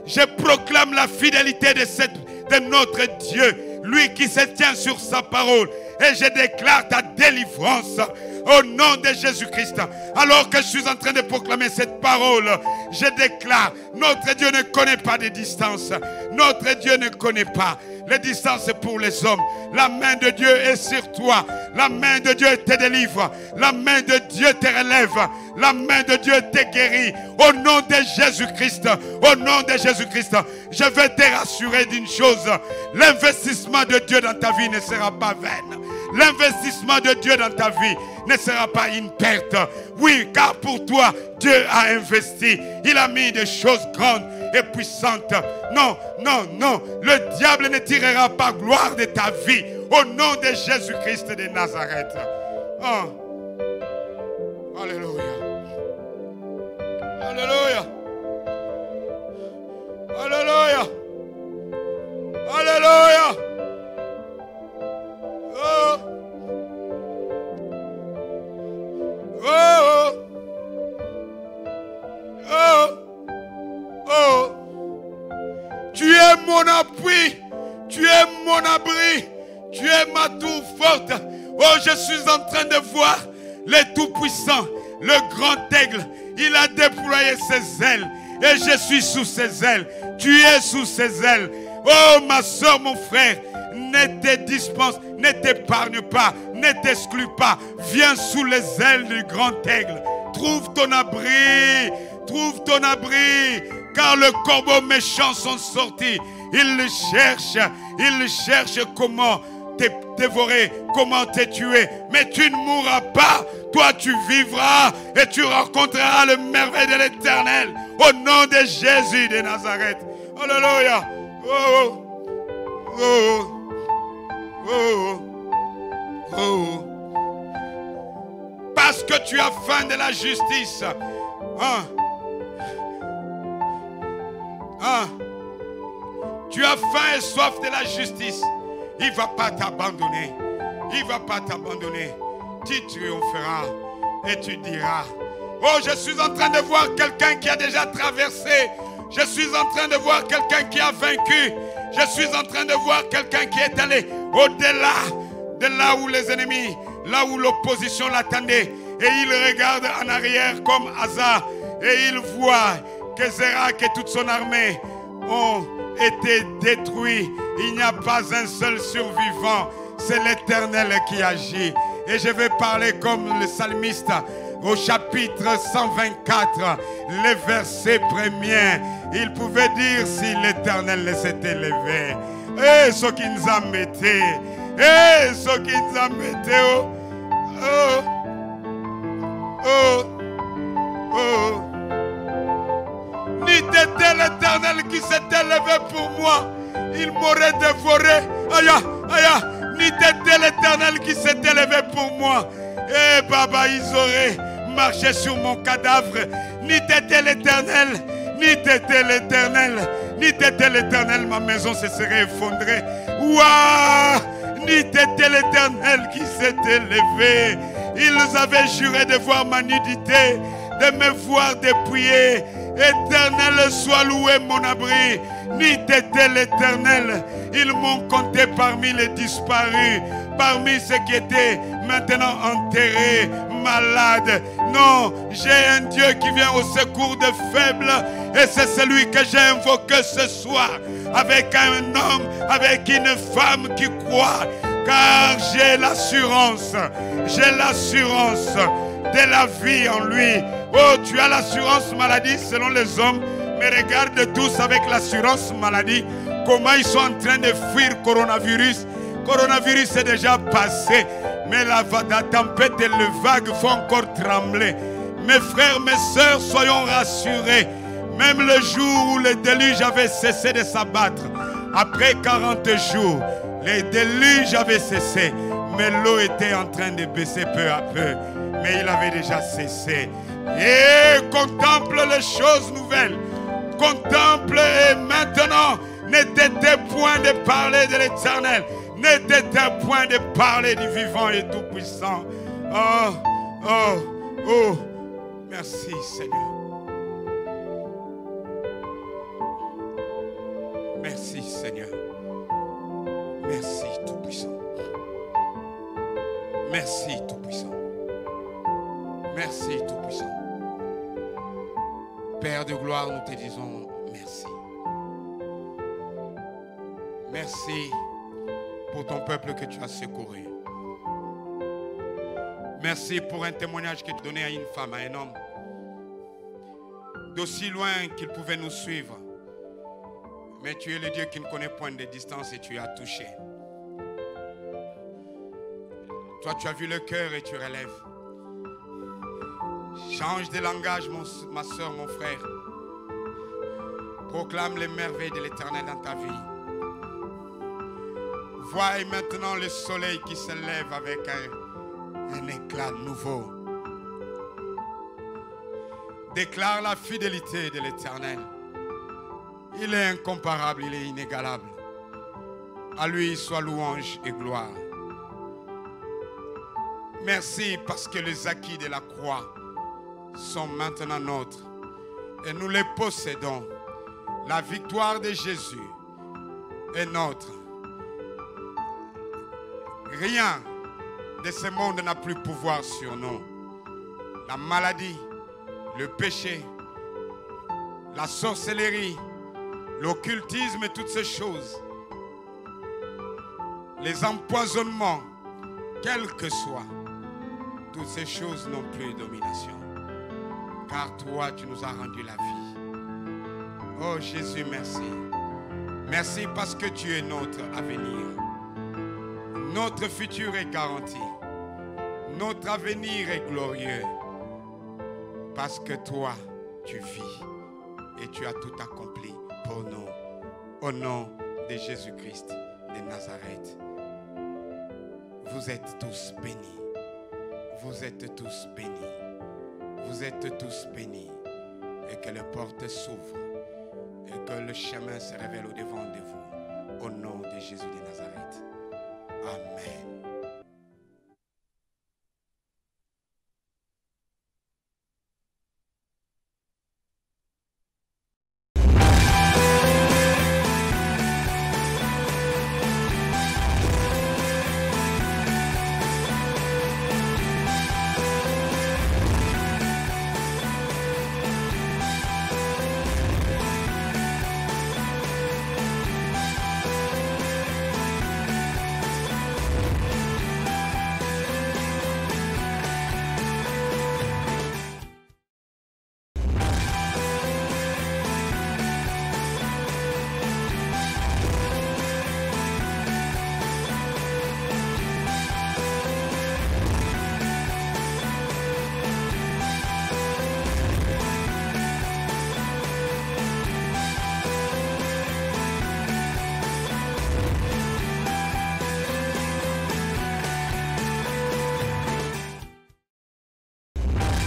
je proclame la fidélité de notre Dieu, lui qui se tient sur sa parole, et je déclare ta délivrance. Au nom de Jésus-Christ, alors que je suis en train de proclamer cette parole, je déclare, notre Dieu ne connaît pas de distance. Notre Dieu ne connaît pas les distances pour les hommes. La main de Dieu est sur toi. La main de Dieu te délivre. La main de Dieu te relève. La main de Dieu te guérit. Au nom de Jésus-Christ, je vais te rassurer d'une chose. L'investissement de Dieu dans ta vie ne sera pas vain. l'investissement de Dieu dans ta vie ne sera pas une perte. Oui, car pour toi, Dieu a investi. Il a mis des choses grandes et puissantes. Non, non, non. Le diable ne tirera pas gloire de ta vie. Au nom de Jésus-Christ de Nazareth. Oh. Alléluia. Alléluia. Alléluia. Alléluia. Oh. Oh. Oh. Oh. Tu es mon appui. Tu es mon abri. Tu es ma tour forte. Oh, je suis en train de voir le Tout-Puissant, le grand aigle. Il a déployé ses ailes et je suis sous ses ailes. Tu es sous ses ailes. Oh, ma soeur, mon frère, ne te dispense, ne t'épargne pas, ne t'exclus pas. Viens sous les ailes du grand aigle. Trouve ton abri, car le corbeau méchant sont sortis. Ils le cherchent comment te dévorer, comment te tuer. Mais tu ne mourras pas. Toi, tu vivras et tu rencontreras le merveille de l'Éternel. Au nom de Jésus de Nazareth. Alléluia. Oh, oh, oh, oh, oh. Parce que tu as faim de la justice. Tu as faim et soif de la justice. Il ne va pas t'abandonner. Il ne va pas t'abandonner. Tu triompheras et tu diras: oh, je suis en train de voir quelqu'un qui a déjà traversé. Je suis en train de voir quelqu'un qui a vaincu. Je suis en train de voir quelqu'un qui est allé au-delà de là où les ennemis, là où l'opposition l'attendait. Et il regarde en arrière comme Asa. Et il voit que Zérak et toute son armée ont été détruits. Il n'y a pas un seul survivant. C'est l'Éternel qui agit. Et je vais parler comme le psalmiste au chapitre 124, le verset premier. Il pouvait dire si l'Éternel s'était levé. Et ce qui nous a metté. Et ce qui nous a metté. Oh, oh, oh, oh. Ni t'était l'Éternel qui s'était levé pour moi, il m'aurait dévoré. Aïe, aïe. Ni t'était l'Éternel qui s'était levé pour moi. Eh Baba, ils auraient marché sur mon cadavre. Ni t'était l'Éternel, ni t'était l'Éternel, ni t'était l'Éternel, ma maison se serait effondrée. Ouah, ni t'était l'Éternel qui s'était levé. Ils avaient juré de voir ma nudité, de me voir dépouillé. Éternel, sois loué mon abri. Ni t'était l'Éternel. Ils m'ont compté parmi les disparus, parmi ceux qui étaient maintenant enterrés, malades. Non, j'ai un Dieu qui vient au secours des faibles. Et c'est celui que j'ai invoqué ce soir. Avec un homme, avec une femme qui croit. Car j'ai l'assurance de la vie en lui. Oh, tu as l'assurance maladie selon les hommes. Mais regarde tous avec l'assurance maladie comment ils sont en train de fuir coronavirus. Coronavirus est déjà passé. Mais la tempête et le vague font encore trembler. Mes frères, mes sœurs, soyons rassurés. Même le jour où le déluge avait cessé de s'abattre, après 40 jours, les déluges avaient cessé. Mais l'eau était en train de baisser peu à peu. Mais il avait déjà cessé. Et contemple les choses nouvelles. Contemple et maintenant, n'était point de parler de l'Éternel. N'était point de parler du vivant et tout-puissant. Oh, oh, oh. Merci Seigneur. Merci Seigneur. Merci tout-puissant. Merci tout-puissant. Merci tout-puissant. Père de gloire, nous te disons merci. Merci pour ton peuple que tu as secouru. Merci pour un témoignage que tu donnais à une femme, à un homme. D'aussi loin qu'il pouvait nous suivre. Mais tu es le Dieu qui ne connaît point de distance et tu as touché. Toi, tu as vu le cœur et tu relèves. Change de langage, ma soeur, mon frère. Proclame les merveilles de l'Éternel dans ta vie. Vois maintenant le soleil qui se lève avec un éclat nouveau. Déclare la fidélité de l'Éternel. Il est incomparable, il est inégalable. À lui soit louange et gloire. Merci parce que les acquis de la croix sont maintenant nôtres et nous les possédons. La victoire de Jésus est nôtre. Rien de ce monde n'a plus pouvoir sur nous. La maladie, le péché, la sorcellerie, l'occultisme et toutes ces choses, les empoisonnements, quels que soient, toutes ces choses n'ont plus de domination. Car toi, tu nous as rendu la vie. Oh Jésus, merci. Merci parce que tu es notre avenir. Notre futur est garanti. Notre avenir est glorieux. Parce que toi, tu vis et tu as tout accompli pour nous. Au nom de Jésus-Christ de Nazareth. Vous êtes tous bénis. Vous êtes tous bénis. Vous êtes tous bénis. Et que les portes s'ouvrent. Et que le chemin se révèle au devant de vous. Au nom de Jésus de Nazareth. Amen.